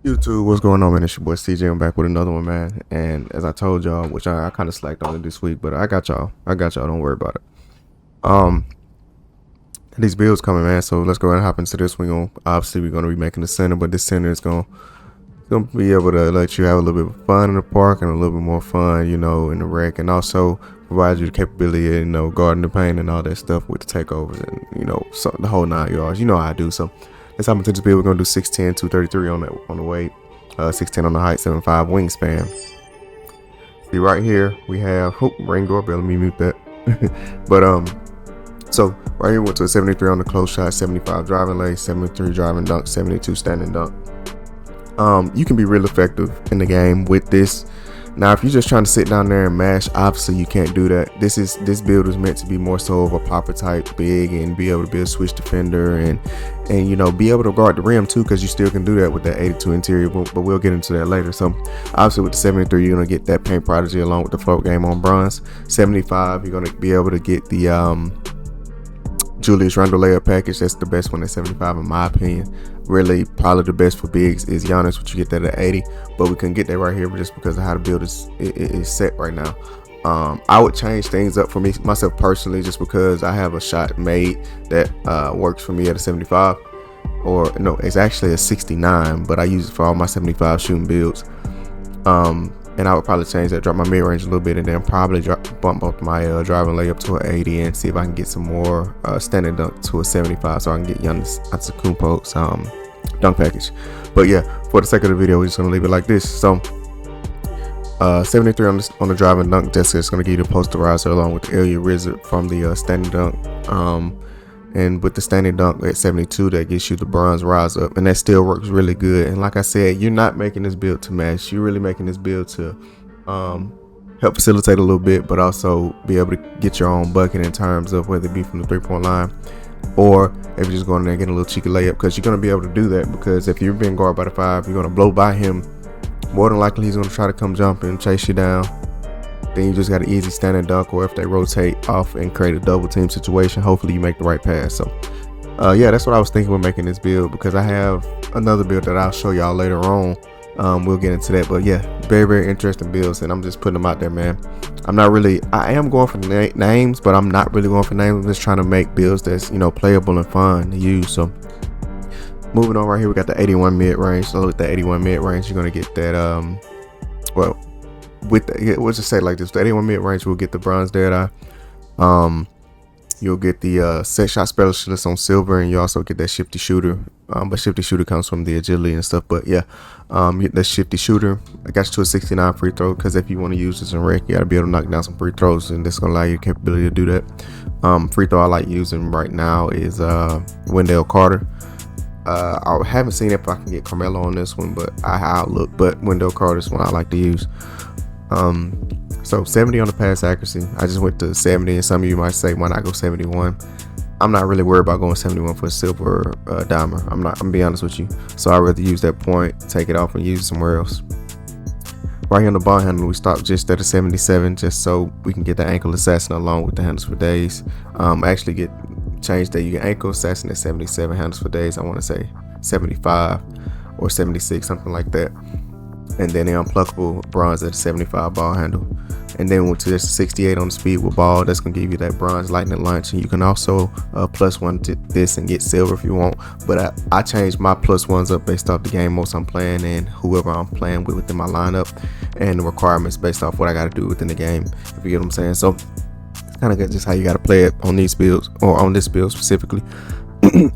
YouTube, what's going on, man? It's your boy CJ. I'm back with another one, man. And as I told y'all, which I kind of slacked on it this week, but I got y'all. Don't worry about it. Um, these builds coming, man. So let's go ahead and hop into this. Obviously we're gonna be making the center, but this center is gonna be able to let you have a little bit of fun in the park and a little bit more fun, in the wreck, and also provide you the capability of, guarding the paint and all that stuff with the takeovers and so the whole 9 yards. You know how I do. So let's hop into this build. We're gonna do 6'10", 233 on the weight, 6'10" on the height, 7'5" wingspan. See right here we have ring doorbell. Let me mute that. But so right here went to a 73 on the close shot, 75 driving lane, 73 driving dunk, 72 standing dunk. You can be real effective in the game with this. Now, if you're just trying to sit down there and mash, obviously you can't do that. This build is meant to be more so of a popper type big and be able to be a switch defender and be able to guard the rim too, because you still can do that with that 82 interior, but we'll get into that later. So obviously with the 73 you're gonna get that paint prodigy along with the float game on bronze. 75 you're gonna be able to get the Julius Randle layup package. That's the best one at 75 in my opinion. Really, probably the best for bigs is Giannis, which you get that at 80, but we couldn't get that right here just because of how the build is set right now. I would change things up for myself personally, just because I have a shot made that works for me at a 75, or no, it's actually a 69, but I use it for all my 75 shooting builds. And I would probably change that, drop my mid range a little bit, and then probably bump up my driving layup to an 80 and see if I can get some more standing dunk to a 75, so I can get Giannis Antetokounmpo's dunk package. But yeah, for the sake of the video, we're just gonna leave it like this. So 73 on the driving dunk, that's just gonna give you the posterizer along with the area wizard from the standing dunk. And with the standing dunk at 72, that gets you the bronze rise up, and that still works really good. And like I said, you're not making this build to mash. You're really making this build to help facilitate a little bit, but also be able to get your own bucket in terms of whether it be from the 3-point line, or if you're just going there and getting a little cheeky layup, because you're going to be able to do that. Because if you're being guarded by the 5, you're going to blow by him. More than likely, he's going to try to come jump and chase you down. Then you just got an easy standing dunk, or if they rotate off and create a double team situation, hopefully you make the right pass. So yeah, that's what I was thinking when making this build, because I have another build that I'll show y'all later on. We'll get into that, but yeah, very, very interesting builds, and I'm just putting them out there, man. I am going for names, but I'm not really going for names. I'm just trying to make builds that's playable and fun to use. So moving on, right here we got the 81 mid range. So with the 81 mid range, you're gonna get that well, with we'll just say like this: the 81 mid range, we'll get the bronze dead eye. You'll get the set shot specialist on silver, and you also get that shifty shooter. But shifty shooter comes from the agility and stuff. But yeah, get that shifty shooter. I got you to a 69 free throw, because if you want to use this in rec, you gotta be able to knock down some free throws, and this is gonna allow you the capability to do that. Free throw I like using right now is Wendell Carter. I haven't seen if I can get Carmelo on this one, but I'll look. But Wendell Carter is one I like to use. So 70 on the pass accuracy. I just went to 70, and some of you might say, why not go 71? I'm not really worried about going 71 for a silver dimer. I'm gonna be honest with you. So I'd rather use that point, take it off, and use it somewhere else. Right here on the ball handle, we stopped just at a 77, just so we can get the ankle assassin along with the handles for days. Actually change that. You get ankle assassin at 77, handles for days, I want to say 75 or 76, something like that. And then the unpluckable bronze at a 75 ball handle. And then went to just 68 on the speed with ball. That's gonna give you that bronze lightning launch, and you can also +1 to this and get silver if you want. But I changed my +1s up based off the game most I'm playing and whoever I'm playing with within my lineup, and the requirements based off what I got to do within the game, if you get what I'm saying. So it's kind of just how you got to play it on these builds, or on this build specifically.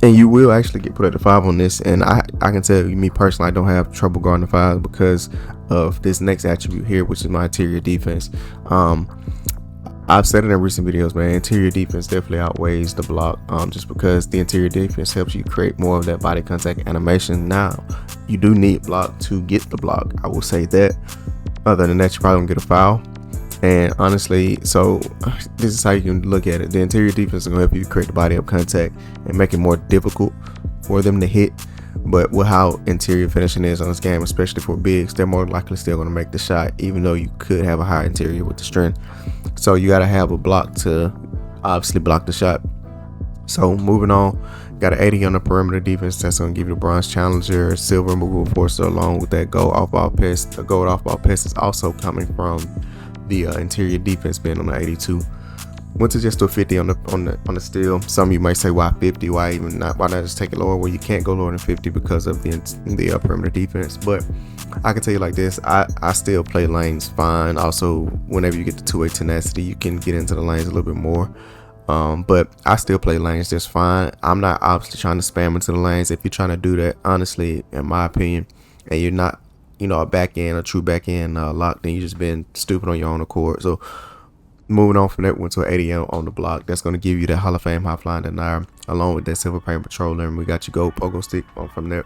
And you will actually get put at the 5 on this, and I can tell you, me personally, I don't have trouble guarding the 5 because of this next attribute here, which is my interior defense. I've said it in recent videos, man, interior defense definitely outweighs the block, just because the interior defense helps you create more of that body contact animation. Now, you do need block to get the block, I will say that. Other than that, you probably won't get a foul. And honestly, so this is how you can look at it. The interior defense is going to help you create the body up contact and make it more difficult for them to hit. But with how interior finishing is on this game, especially for bigs, they're more likely still going to make the shot, even though you could have a high interior with the strength. So you got to have a block to obviously block the shot. So moving on, Got an 80 on the perimeter defense. That's going to give you the bronze challenger, silver movable force, along with that gold off ball pass. The gold off ball pass is also coming from the interior defense being on the 82. Went to just to a 50 on the steal. Some of you might say, why 50? Why not just take it lower? Well, you can't go lower than 50 because of the perimeter defense. But I can tell you like this, I still play lanes fine. Also, whenever you get the two-way tenacity, you can get into the lanes a little bit more. But I still play lanes just fine. I'm not obviously trying to spam into the lanes. If you're trying to do that, honestly, in my opinion, and you're not, a true back end lock, then you just been stupid on your own accord. So moving on from that, went to an 80 on the block. That's going to give you that Hall of Fame high flying denier, along with that silver paint patroller, and we got your gold pogo stick on from there.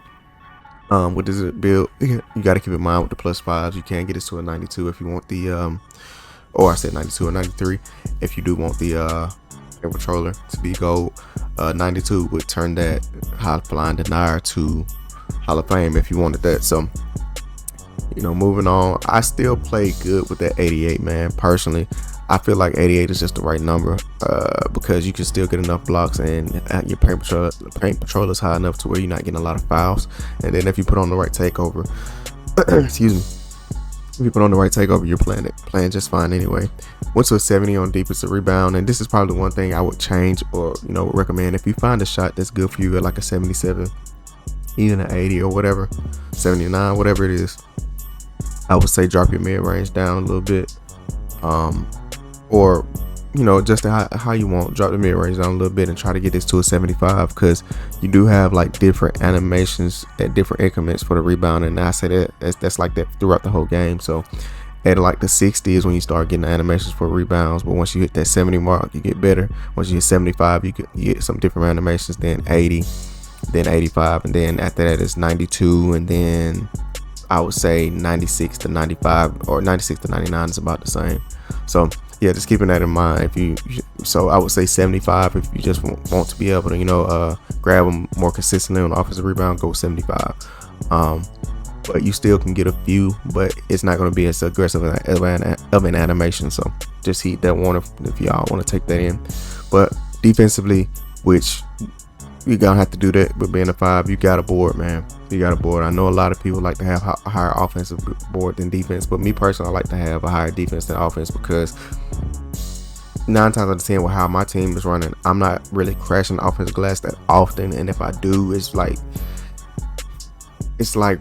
With this build, you got to keep in mind with the +5s, you can get it to a 92 if you want the or I said 92 or 93 if you do want the patroller to be gold. 92 would turn that high flying denier to Hall of Fame if you wanted that. So moving on, I still play good with that 88, man. Personally, I feel like 88 is just the right number because you can still get enough blocks, and your paint patrol is high enough to where you're not getting a lot of fouls. And then if you put on the right takeover, excuse me, if you put on the right takeover, you're playing just fine anyway. Went to a 70 on defensive rebound, and this is probably the one thing I would change or recommend. If you find a shot that's good for you at like a 77, even an 80 or whatever, 79, whatever it is, I would say drop your mid-range down a little bit, or just how you want. Drop the mid-range down a little bit and try to get this to a 75, because you do have like different animations at different increments for the rebound, and I say that's like that throughout the whole game. So at like the 60 is when you start getting the animations for rebounds, but once you hit that 70 mark, you get better. Once you hit 75, you get some different animations, then 80, then 85, and then after that is 92, and then I would say 96 to 95 or 96 to 99 is about the same. So yeah, just keeping that in mind. So I would say 75 if you just want to be able to grab them more consistently on the offensive rebound, go 75. But you still can get a few, but it's not going to be as aggressive of an animation. So just heed that one if y'all want to take that in. But defensively, which you're gonna have to do that with being a 5, you got a board, man. You got a board. I know a lot of people like to have a higher offensive board than defense, but me personally, I like to have a higher defense than offense, because 9 times out of 10 with how my team is running, I'm not really crashing the offensive glass that often, and if I do, it's like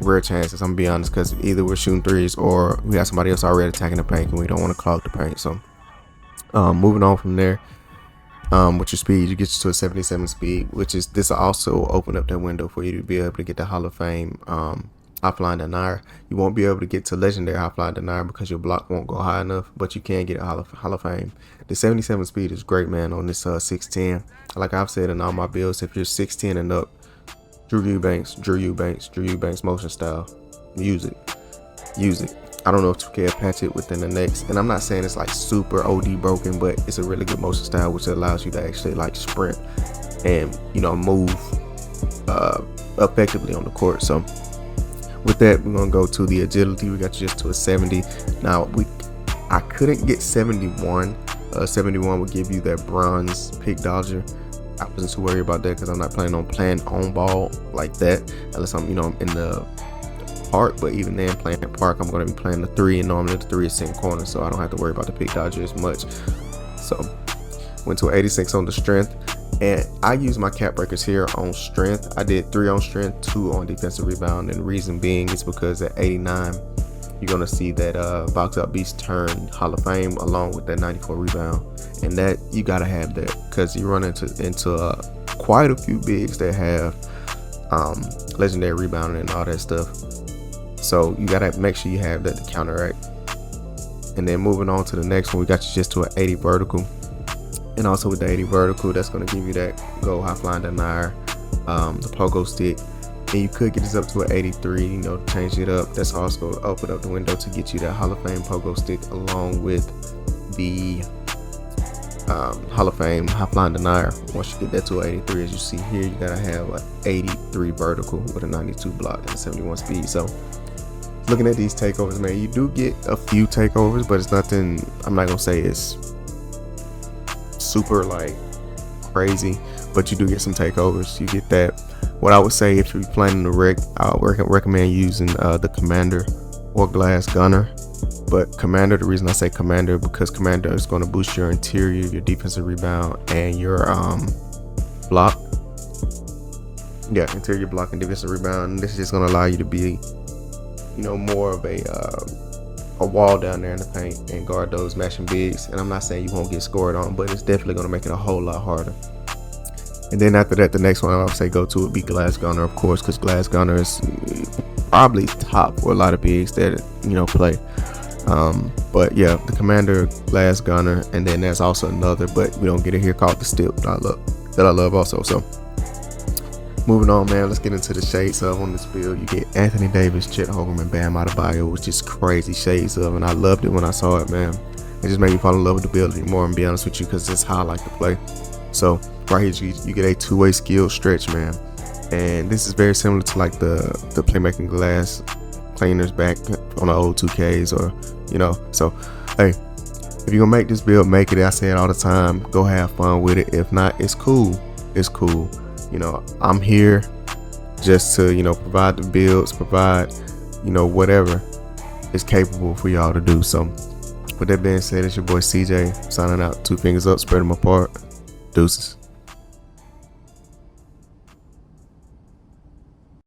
rare chances. I'm gonna be honest, because either we're shooting threes or we have somebody else already attacking the paint, and we don't want to clog the paint. So moving on from there. With your speed, you get to a 77 speed, this will also open up that window for you to be able to get the Hall of Fame high flying denier. You won't be able to get to legendary high flying denier because your block won't go high enough, but you can get a Hall of Fame. The 77 speed is great, man, on this 610. Like I've said in all my builds, if you're 610 and up, Drew Eubanks motion style, use it. I don't know if 2K will patch it within the next, and I'm not saying it's like super OD broken, but it's a really good motion style which allows you to actually like sprint and move effectively on the court. So with that, we're gonna go to the agility. We got you just to a 70. Now I couldn't get 71. 71 would give you that bronze pick dodger. I wasn't too worried about that because I'm not planning on ball like that unless I'm in the park. But even then, playing at park, I'm going to be playing the 3, and normally the 3 is sitting corner, so I don't have to worry about the pick dodger as much. So went to 86 on the strength, and I use my cap breakers here on strength. I did 3 on strength, 2 on defensive rebound, and the reason being is because at 89 you're going to see that box out beast turn Hall of Fame along with that 94 rebound, and that you got to have that because you run into quite a few bigs that have legendary rebounding and all that stuff. So you gotta make sure you have that to counteract. And then moving on to the next one, we got you just to an 80 vertical, and also with the 80 vertical, that's gonna give you that gold high flying denier, the pogo stick, and you could get this up to an 83. Change it up. That's also gonna open up the window to get you that Hall of Fame pogo stick along with the Hall of Fame high flying denier. Once you get that to an 83, as you see here, you gotta have an 83 vertical with a 92 block and a 71 speed. So looking at these takeovers, man, you do get a few takeovers, but it's nothing, I'm not gonna say it's super like crazy, but you do get some takeovers. You get that. What I would say, if you're planning to wreck, I would recommend using the Commander or Glass Gunner. But Commander, the reason I say Commander, because Commander is going to boost your interior, your defensive rebound, and your block. Yeah, interior block and defensive rebound. And this is just going to allow you to be, more of a wall down there in the paint and guard those matching bigs. And I'm not saying you won't get scored on, but it's definitely going to make it a whole lot harder. And then after that, the next one I would say go to would be Glass Gunner, of course, because Glass Gunner is probably top for a lot of bigs that play. But yeah, the Commander, Glass Gunner, and then there's also another, but we don't get it here, called the Stip, that I love also. So moving on, man, let's get into the shades of on this build. You get Anthony Davis, Chet Holmgren, and Bam Adebayo, which is crazy shades of, and I loved it when I saw it, man. It just made me fall in love with the build more, and be honest with you, because it's how I like to play. So right here, you get a two-way skill stretch, man, and this is very similar to like the playmaking glass cleaners back on the old 2Ks, or so hey, if you're gonna make this build, make it. I say it all the time, go have fun with it. If not, it's cool. I'm here just to provide the builds, provide whatever is capable for y'all to do. So with that being said, it's your boy CJ signing out. 2 fingers up, spread them apart. Deuces.